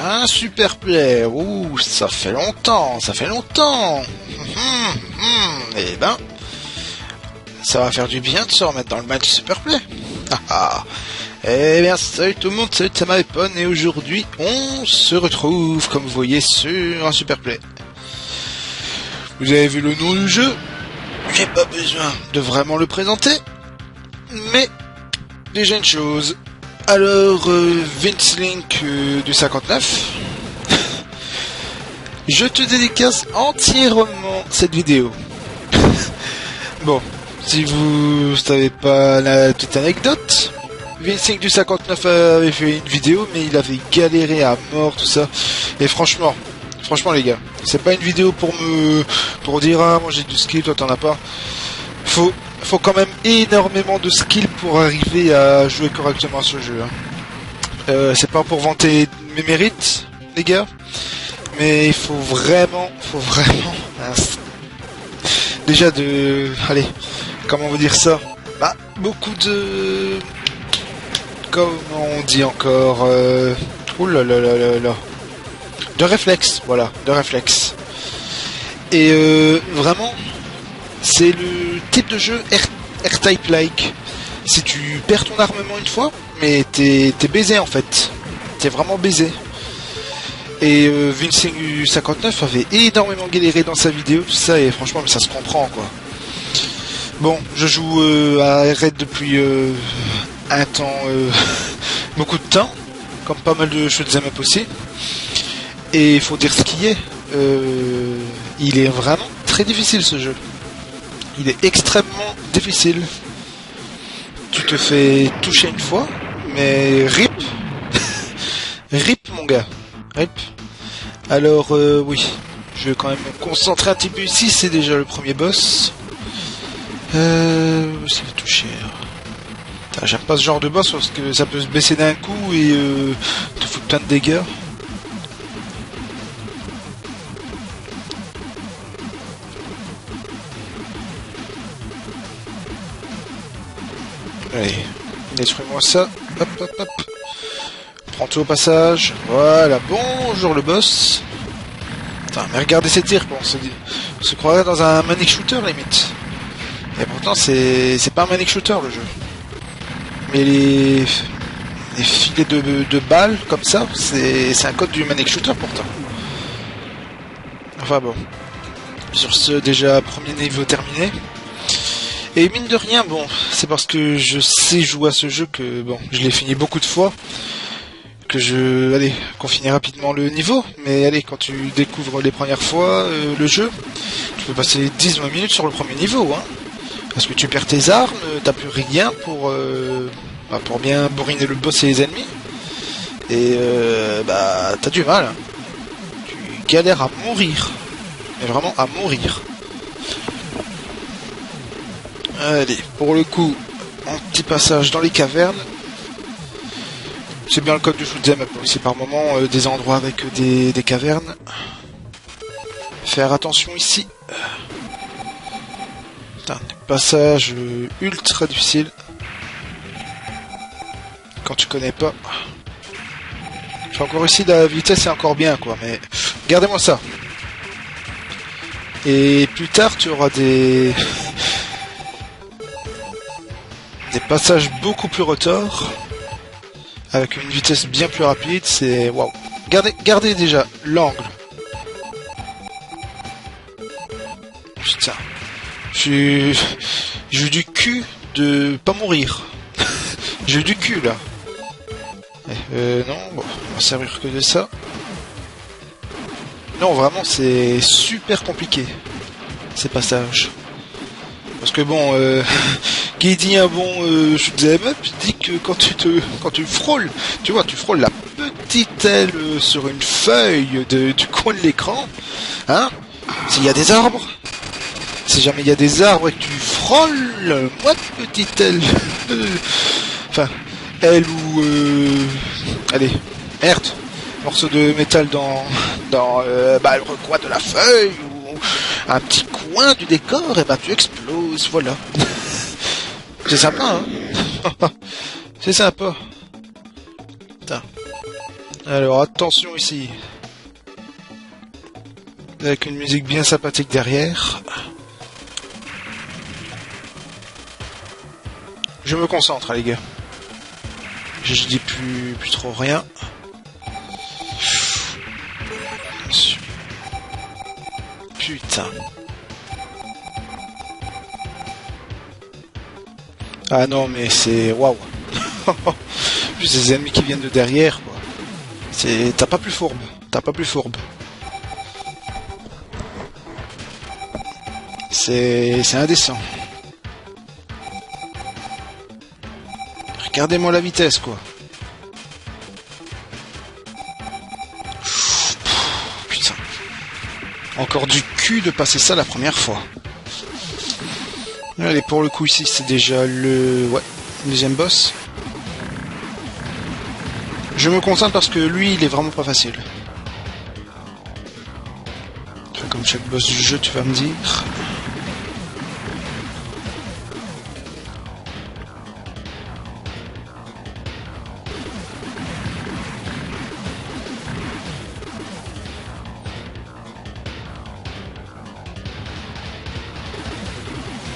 Un super play. Ouh, ça fait longtemps, ça fait longtemps. Eh ben, ça va faire du bien de se remettre dans le match super play. Eh bien, salut tout le monde, salut Samaepon, et aujourd'hui, on se retrouve, comme vous voyez, sur un super play. Vous avez vu le nom du jeu, j'ai pas besoin de vraiment le présenter, mais déjà une chose. Alors, Vince Link du 59, je te dédicace entièrement cette vidéo. Bon, si vous savez pas la petite anecdote, Vince Link du 59 avait fait une vidéo, mais il avait galéré à mort, tout ça. Et franchement les gars, c'est pas une vidéo pour dire ah moi j'ai du skill, toi t'en as pas. Faut quand même énormément de skill pour arriver à jouer correctement à ce jeu. C'est pas pour vanter mes mérites, les gars, mais il faut vraiment déjà allez, comment vous dire ça, beaucoup de, comment on dit encore, de réflexe, voilà, de réflexe. Et vraiment, c'est le type de jeu R-Type-like. Si tu perds ton armement une fois, mais t'es baisé en fait. T'es vraiment baisé. Et Vince Link 59 avait énormément galéré dans sa vidéo, tout ça, et franchement, mais ça se comprend quoi. Bon, je joue à Red depuis un temps, beaucoup de temps, comme pas mal de shoot'em up aussi. Et il faut dire ce qui est. Il est vraiment très difficile ce jeu. Il est extrêmement difficile. Tu te fais toucher une fois, mais rip. Rip mon gars. Rip. Alors oui, je vais quand même me concentrer un petit peu ici, c'est déjà le premier boss. Ça va toucher. J'aime pas ce genre de boss parce que ça peut se baisser d'un coup et te foutre plein de dégâts. Allez, détruis-moi ça. Hop, hop, hop. Prends tout au passage. Voilà, bonjour le boss. Putain, mais regardez ces tirs, quoi. On se croirait dans un manic shooter, limite. Et pourtant, c'est pas un manic shooter, le jeu. Mais les filets de balles, comme ça, c'est un code du manic shooter, pourtant. Enfin bon. Sur ce, déjà, premier niveau terminé. Et mine de rien, bon, c'est parce que je sais jouer à ce jeu que, bon, je l'ai fini beaucoup de fois, qu'on finit rapidement le niveau. Mais allez, quand tu découvres les premières fois le jeu, tu peux passer 10-20 minutes sur le premier niveau, hein. Parce que tu perds tes armes, t'as plus rien pour bien bourriner le boss et les ennemis. Et t'as du mal, hein. Tu galères à mourir. Mais vraiment à mourir. Allez, pour le coup, un petit passage dans les cavernes. C'est bien le code du shoot'em up aussi par moment, des endroits avec des cavernes. Faire attention ici. Putain, passage ultra difficile. Quand tu connais pas. J'ai encore ici la vitesse c'est encore bien quoi, mais regardez-moi ça. Et plus tard tu auras des passages beaucoup plus retors, avec une vitesse bien plus rapide, c'est waouh. Regardez déjà l'angle. Putain. J'ai eu du cul de pas mourir. J'ai eu du cul là. Non, bon, on va servir que de ça. Non, vraiment, c'est super compliqué ces passages. Parce que bon, qui dit un bon shoot'em up dit que quand tu frôles, tu vois, tu frôles la petite aile sur une feuille du coin de l'écran, hein, s'il y a des arbres, si jamais il y a des arbres et que tu frôles moi de petite aile, enfin, aile ou allez, merde, morceau de métal dans le recoin de la feuille ou un petit coin du décor, et tu exploses, voilà. C'est sympa, hein. C'est sympa. Putain. Alors attention ici. Avec une musique bien sympathique derrière. Je me concentre les gars. Je dis plus trop rien. Putain. Ah non mais c'est... Waouh. Plus des ennemis qui viennent de derrière quoi. C'est... T'as pas plus fourbe. T'as pas plus fourbe. C'est indécent. Regardez-moi la vitesse quoi. Putain. Encore du cul de passer ça la première fois. Allez, pour le coup ici c'est déjà le... Ouais, deuxième boss. Je me concentre parce que lui il est vraiment pas facile. Comme chaque boss du jeu tu vas me dire.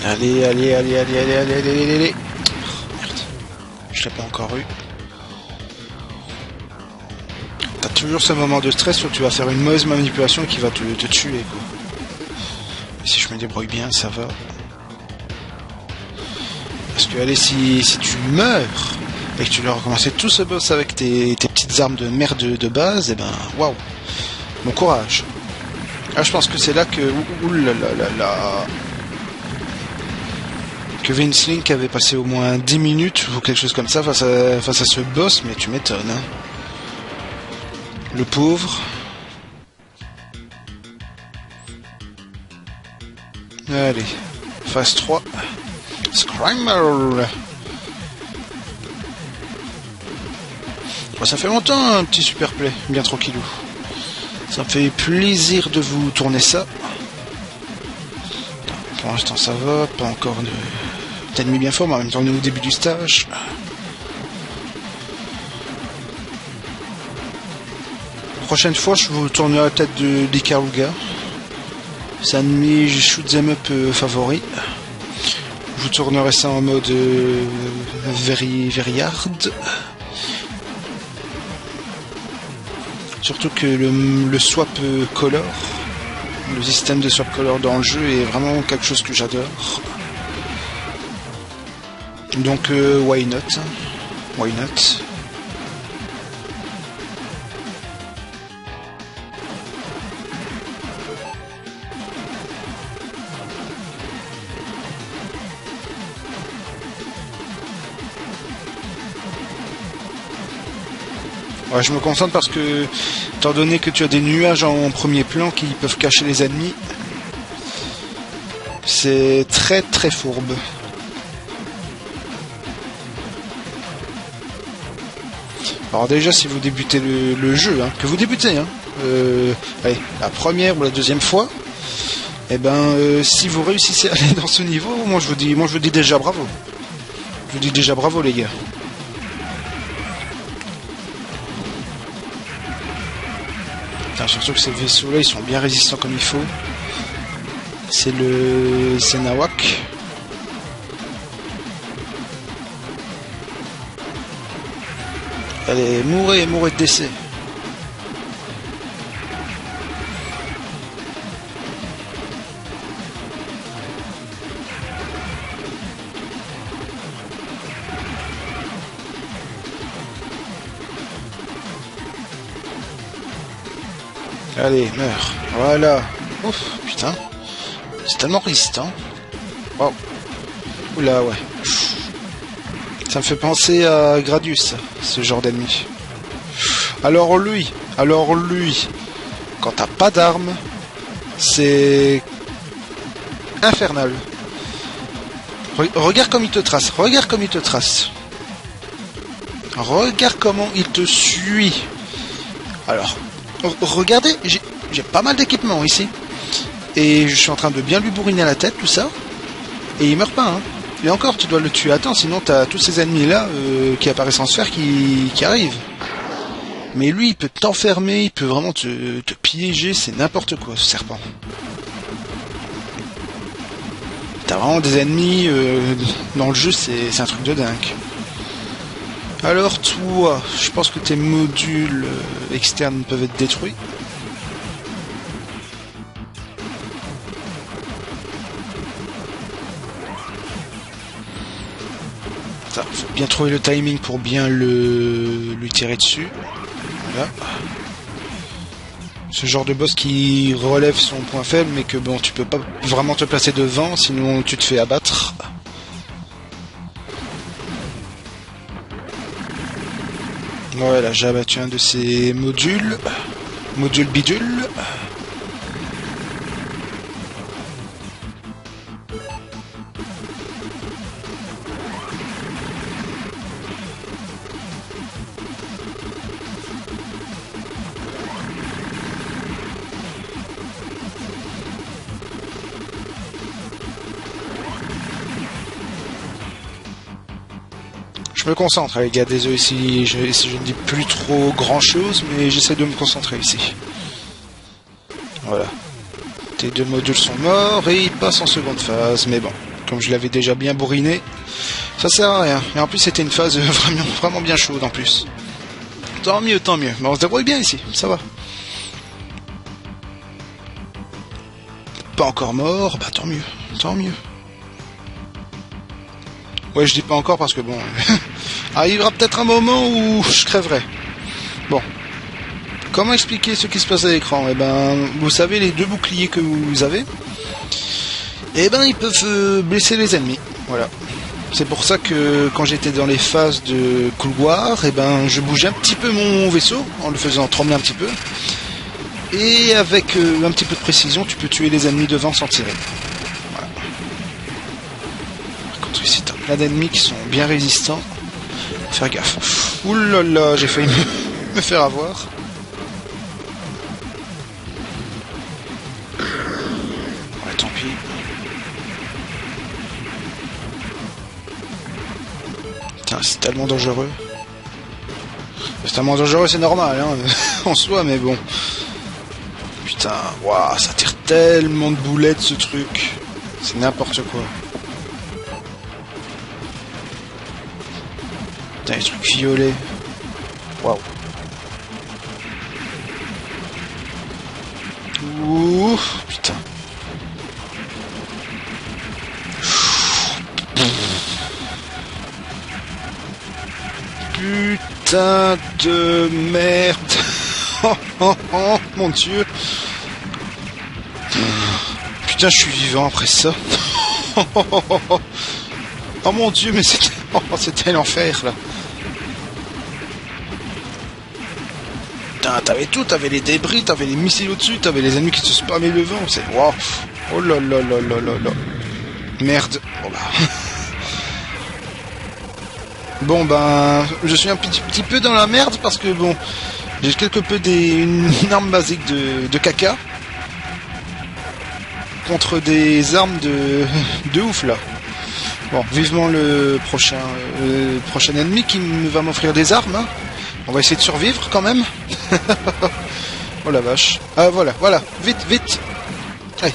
Allez. Oh, merde. Je l'ai pas encore eu. T'as toujours ce moment de stress où tu vas faire une mauvaise manipulation qui va te tuer, quoi. Et si je me débrouille bien, ça va. Parce que, allez, si tu meurs et que tu dois recommencer tout ce boss avec tes petites armes de merde de base, et ben, waouh. Bon courage. Ah, je pense que c'est là que... que Vince Link avait passé au moins 10 minutes ou quelque chose comme ça face à ce boss, mais tu m'étonnes. Hein. Le pauvre. Allez, phase 3. Scramble. Bon, ça fait longtemps un petit super play, bien tranquillou. Ça me fait plaisir de vous tourner ça. Pour l'instant ça va, pas encore d'ennemis bien fort, mais en même temps on est au début du stage. Prochaine fois je vous tournerai la tête d'Ikaruga. C'est un de mes shoot'em up favoris. Je vous tournerai ça en mode very hard. Surtout que le swap color, le système de swap color dans le jeu est vraiment quelque chose que j'adore. Donc why not? Why not? Ouais, je me concentre parce que, étant donné que tu as des nuages en premier plan qui peuvent cacher les ennemis, c'est très très fourbe. Alors déjà, si vous débutez le jeu, hein, que vous débutez, hein, allez, la première ou la deuxième fois, et ben, si vous réussissez à aller dans ce niveau, moi je vous dis déjà bravo. Je vous dis déjà bravo les gars. Surtout que ces vaisseaux là ils sont bien résistants comme il faut. C'est le Senawak. Allez, mourrez de décès. Allez, meurs. Voilà. Ouf, putain. C'est tellement résistant. Wow. Oula, ouais. Ça me fait penser à Gradius, ce genre d'ennemi. Alors lui, quand t'as pas d'armes, c'est infernal. Regarde comme il te trace. Regarde comment il te suit. Alors... Regardez, j'ai pas mal d'équipements ici. Et je suis en train de bien lui bourriner la tête, tout ça. Et il meurt pas, hein. Et encore, tu dois le tuer à temps, sinon t'as tous ces ennemis-là qui apparaissent en sphère qui arrivent. Mais lui, il peut t'enfermer, il peut vraiment te piéger, c'est n'importe quoi, ce serpent. T'as vraiment des ennemis dans le jeu, c'est un truc de dingue. Alors toi, je pense que tes modules externes peuvent être détruits. Ça, faut bien trouver le timing pour bien lui tirer dessus. Voilà. Ce genre de boss qui relève son point faible, mais que bon, tu peux pas vraiment te placer devant, sinon tu te fais abattre. Voilà, j'ai abattu un de ces modules. Module bidule. Je me concentre les gars, désolé si je ne dis plus trop grand chose, mais j'essaie de me concentrer ici. Voilà. Tes deux modules sont morts et ils passent en seconde phase, mais bon, comme je l'avais déjà bien bourriné, ça sert à rien. Et en plus c'était une phase vraiment bien chaude en plus. Tant mieux, tant mieux. Mais on se débrouille bien ici, ça va. Pas encore mort, bah tant mieux, tant mieux. Ouais, je dis pas encore parce que bon, arrivera peut-être un moment où je crèverai. Bon, comment expliquer ce qui se passe à l'écran? Eh ben, vous savez, les deux boucliers que vous avez, eh ben, ils peuvent blesser les ennemis. Voilà. C'est pour ça que quand j'étais dans les phases de couloir, eh ben, je bougeais un petit peu mon vaisseau en le faisant trembler un petit peu. Et avec un petit peu de précision, tu peux tuer les ennemis devant sans tirer. Voilà. Par contre, ici, t'as plein d'ennemis qui sont bien résistants. Faire gaffe. Ouh là là, j'ai failli me faire avoir. Ouais, tant pis. Putain, c'est tellement dangereux. C'est tellement dangereux, c'est normal, hein, en soi, mais bon. Putain, waouh, ça tire tellement de boulettes ce truc. C'est n'importe quoi. Putain, les trucs violets. Waouh. Ouh, putain. Putain de merde. Oh, oh, oh, mon dieu. Putain, je suis vivant après ça. Oh mon dieu, mais c'était l'enfer là. Putain, t'avais tout, t'avais les débris, t'avais les missiles au-dessus, t'avais les ennemis qui se spammaient le vent, c'est waouh. Oh là là là là là là. Merde. Oh bah. Bon ben, je suis un petit peu dans la merde parce que bon, j'ai quelque peu une arme basique de caca contre des armes de ouf là. Bon, vivement le prochain ennemi qui va m'offrir des armes. Hein. On va essayer de survivre quand même. Oh la vache. Ah voilà, voilà, vite, vite. Allez,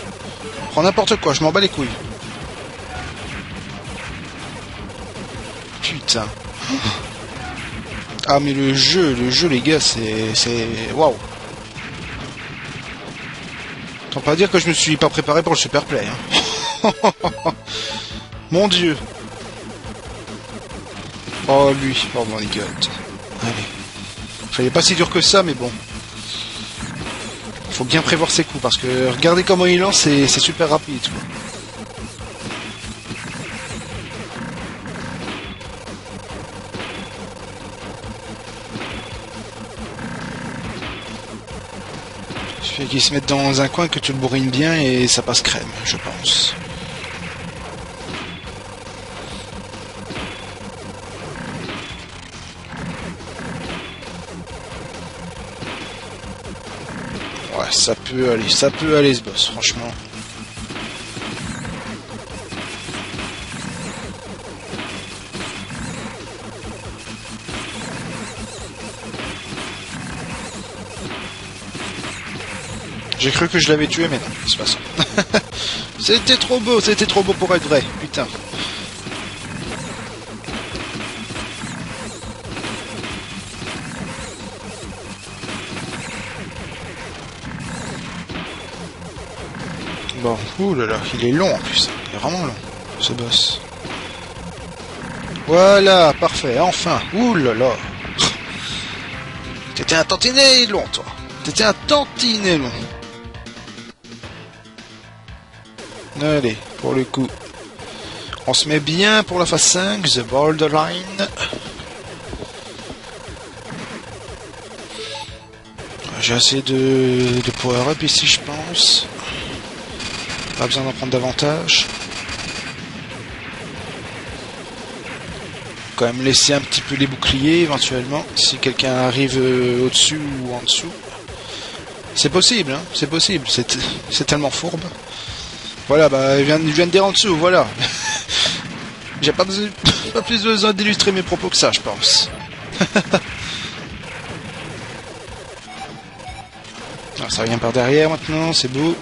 prends n'importe quoi, je m'en bats les couilles. Putain. Ah mais le jeu les gars, c'est waouh. Tant pas dire que je me suis pas préparé pour le super play. Hein. Mon dieu. Oh lui, oh my god. Allez. Fallait pas si dur que ça, mais bon. Faut bien prévoir ses coups parce que regardez comment il lance, c'est super rapide. Quoi. Il suffit qu'il se mette dans un coin que tu le bourrines bien et ça passe crème, je pense. Ouais, ça peut aller ce boss, franchement. J'ai cru que je l'avais tué, mais non, c'est pas ça. C'était trop beau pour être vrai, putain. Bon, oulala, il est long en plus, il est vraiment long, ce boss. Voilà, parfait, enfin, oulala. T'étais un tantinet long, toi. T'étais un tantinet long. Allez, pour le coup. On se met bien pour la phase 5, The Borderline. J'ai assez de power-up ici, je pense. Pas besoin d'en prendre davantage. Quand même laisser un petit peu les boucliers, éventuellement, si quelqu'un arrive au-dessus ou en dessous. C'est possible, hein, c'est possible, c'est tellement fourbe. Voilà, bah, je viens de dire en dessous, voilà. J'ai pas plus besoin d'illustrer mes propos que ça, je pense. Alors, ça vient par derrière maintenant, c'est beau.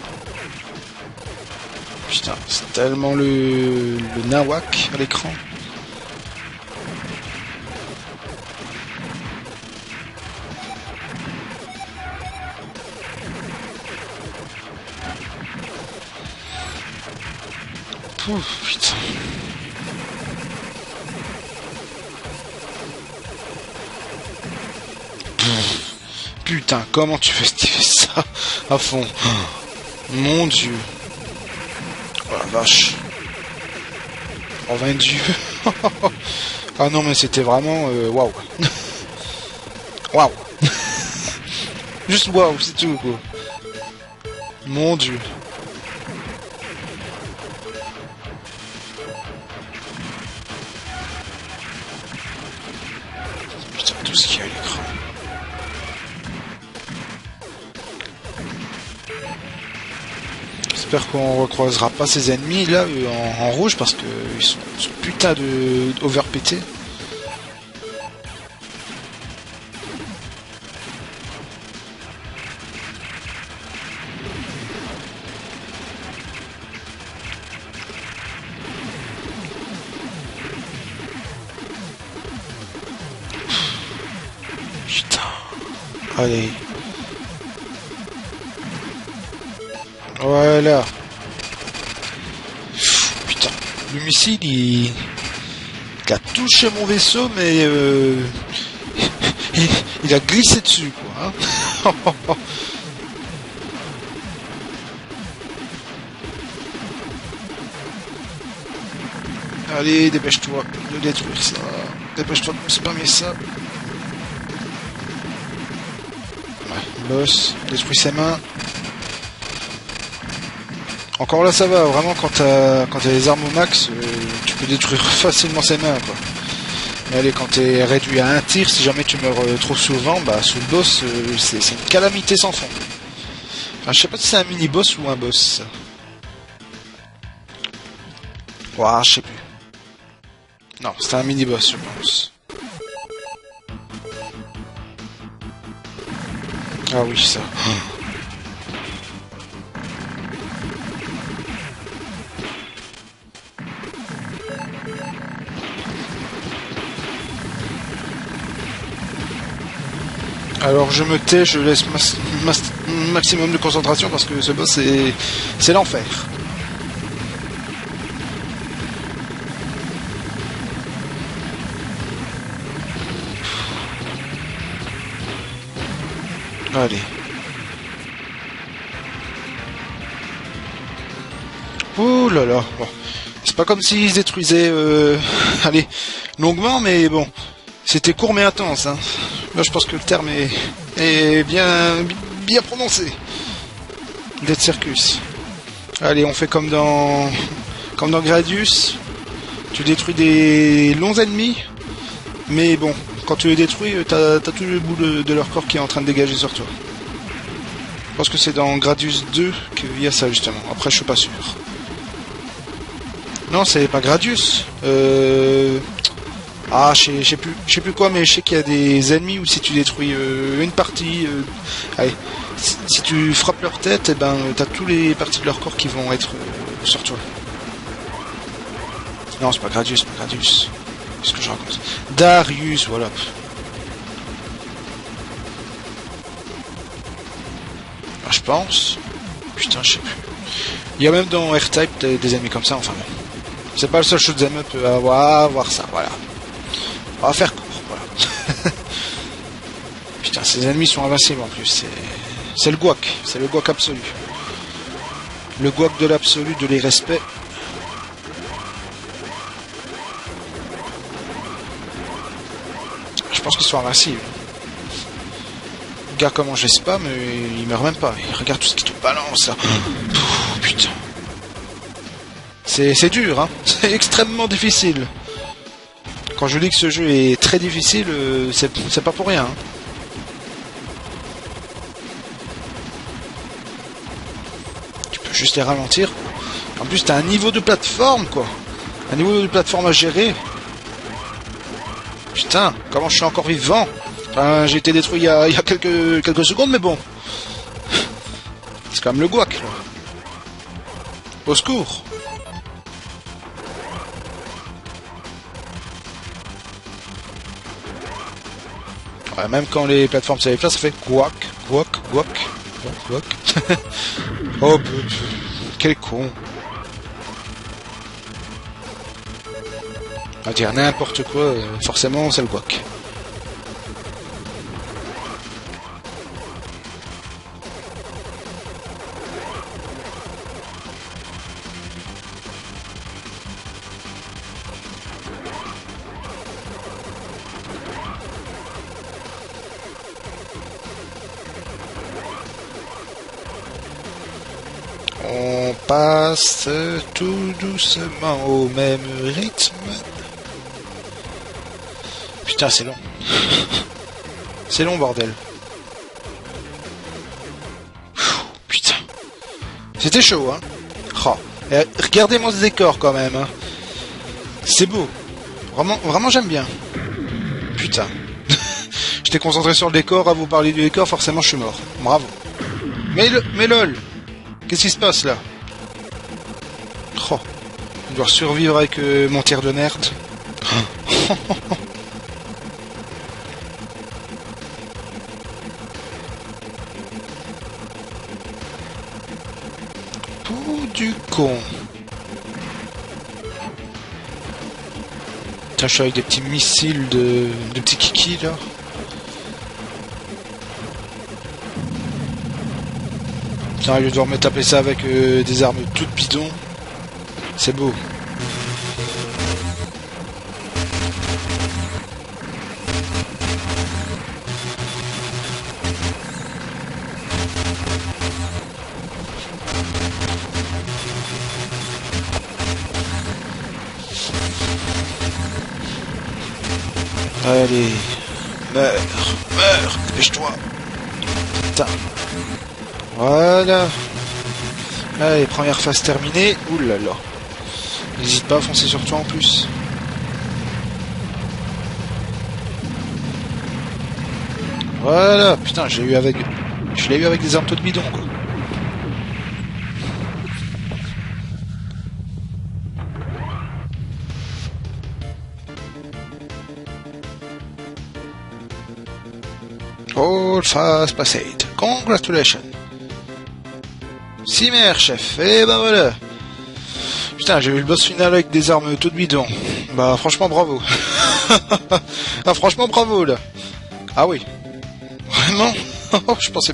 Putain, c'est tellement le nawak à l'écran. Pouf, putain. Putain, comment tu fais ça à fond? Mon dieu. Oh la vache. Oh vain dieu. Ah non mais c'était vraiment waouh. Waouh. Juste waouh, c'est tout quoi. Mon dieu. Putain, tout ce qu'il y a à l'écran. J'espère qu'on recroisera pas ces ennemis là en rouge parce que ils sont putain de overpétés. Putain. Allez. Voilà. Putain. Le missile, il a touché mon vaisseau, mais il a glissé dessus, quoi. Hein. Allez, dépêche-toi de détruire ça. Dépêche-toi de spammer ça. Ouais, boss, détruis ses mains. Encore là ça va, vraiment quand t'as les armes au max, tu peux détruire facilement ses mains quoi. Mais allez, quand t'es réduit à un tir, si jamais tu meurs trop souvent, bah sous le boss, c'est une calamité sans fond. Enfin, je sais pas si c'est un mini-boss ou un boss. Ouah, je sais plus. Non, c'était un mini-boss je pense. Ah oui, ça. Alors je me tais, je laisse maximum de concentration parce que ce boss c'est l'enfer. Allez. Ouh là là. Bon. C'est pas comme s'ils se détruisaient allez, longuement, mais bon. C'était court mais intense, hein. Là, je pense que le terme est bien prononcé. Dead Circus. Allez, on fait comme dans Gradius. Tu détruis des longs ennemis, mais bon, quand tu les détruis, t'as tout le bout de leur corps qui est en train de dégager sur toi. Je pense que c'est dans Gradius 2 qu'il y a ça justement. Après, je suis pas sûr. Non, c'est pas Gradius. Ah, je sais plus quoi, mais je sais qu'il y a des ennemis où si tu détruis une partie, allez, Si tu frappes leur tête, et ben t'as tous les parties de leur corps qui vont être sur toi. Non, c'est pas Gradius, Qu'est-ce que je raconte? Darius, voilà. Alors, je pense. Putain, je sais plus. Il y a même dans R-Type des ennemis comme ça, enfin bon. C'est pas le seul shoot'em up à avoir ça, voilà. On va faire court, voilà. Putain, ces ennemis sont invincibles en plus, c'est le guac absolu. Le guac de l'absolu, de l'irrespect. Je pense qu'ils sont invincibles. Regarde comment je les spam, il meurt même pas. Il regarde tout ce qui te balance là. Putain. C'est dur, hein. C'est extrêmement difficile. Quand je dis que ce jeu est très difficile, c'est pas pour rien. Hein. Tu peux juste les ralentir. En plus, t'as un niveau de plateforme, quoi. Un niveau de plateforme à gérer. Putain, comment je suis encore vivant? Enfin, j'ai été détruit il y a quelques secondes, mais bon. C'est quand même le guac, là. Au secours. Ouais, même quand les plateformes se déplacent, ça fait guac. Oh, quel con. On va dire n'importe quoi, forcément c'est le guac. On passe tout doucement au même rythme. Putain, c'est long. C'est long, bordel. Putain. C'était chaud, hein. Oh. Regardez-moi ce décor, quand même. Hein. C'est beau. Vraiment, j'aime bien. Putain. J'étais concentré sur le décor, à vous parler du décor, forcément, je suis mort. Bravo. Mais lol. Qu'est-ce qui se passe, là? Oh. Je dois survivre avec mon tir de nerd. Du con. Putain, je suis avec des petits missiles de petits kikis là. Putain, je dois me taper ça avec des armes toutes bidons. C'est beau. Allez, meurs, dépêche-toi. Putain. Voilà. Allez, première phase terminée. Ouh là là. N'hésite pas à foncer sur toi en plus. Voilà. Putain, je l'ai eu avec des armes toutes bidons, quoi. All phase passed. Congratulations. Cimer, chef. Et bah voilà. Putain, j'ai vu le boss final avec des armes toutes bidons. Bah franchement bravo. Ah franchement bravo là. Ah oui. Vraiment. je pensais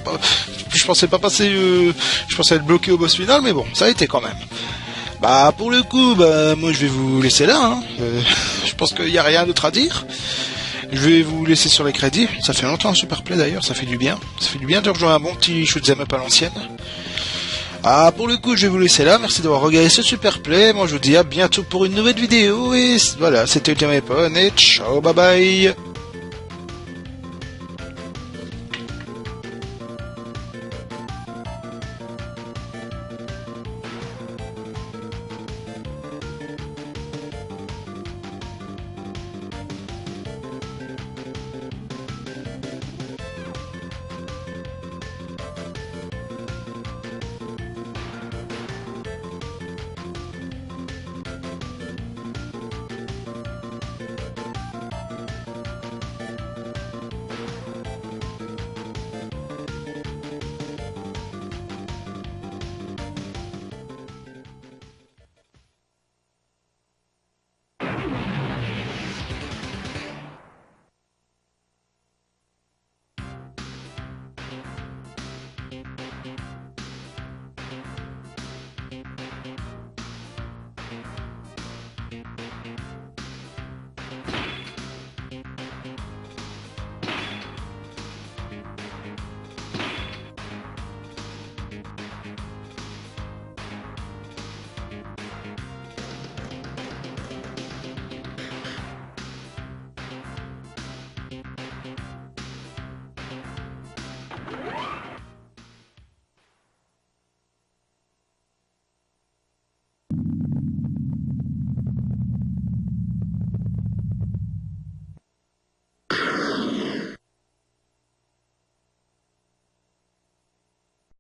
pas passer. Je pensais être bloqué au boss final, mais bon, ça a été quand même. Bah pour le coup, bah moi je vais vous laisser là. Hein. Je pense qu'il n'y a rien d'autre à dire. Je vais vous laisser sur les crédits. Ça fait longtemps un super play d'ailleurs, ça fait du bien. Ça fait du bien de rejoindre un bon petit shoot'em up à l'ancienne. Ah, pour le coup, je vais vous laisser là. Merci d'avoir regardé ce super play. Moi, je vous dis à bientôt pour une nouvelle vidéo. Et voilà, c'était Ultimate Weapon et ciao, bye bye.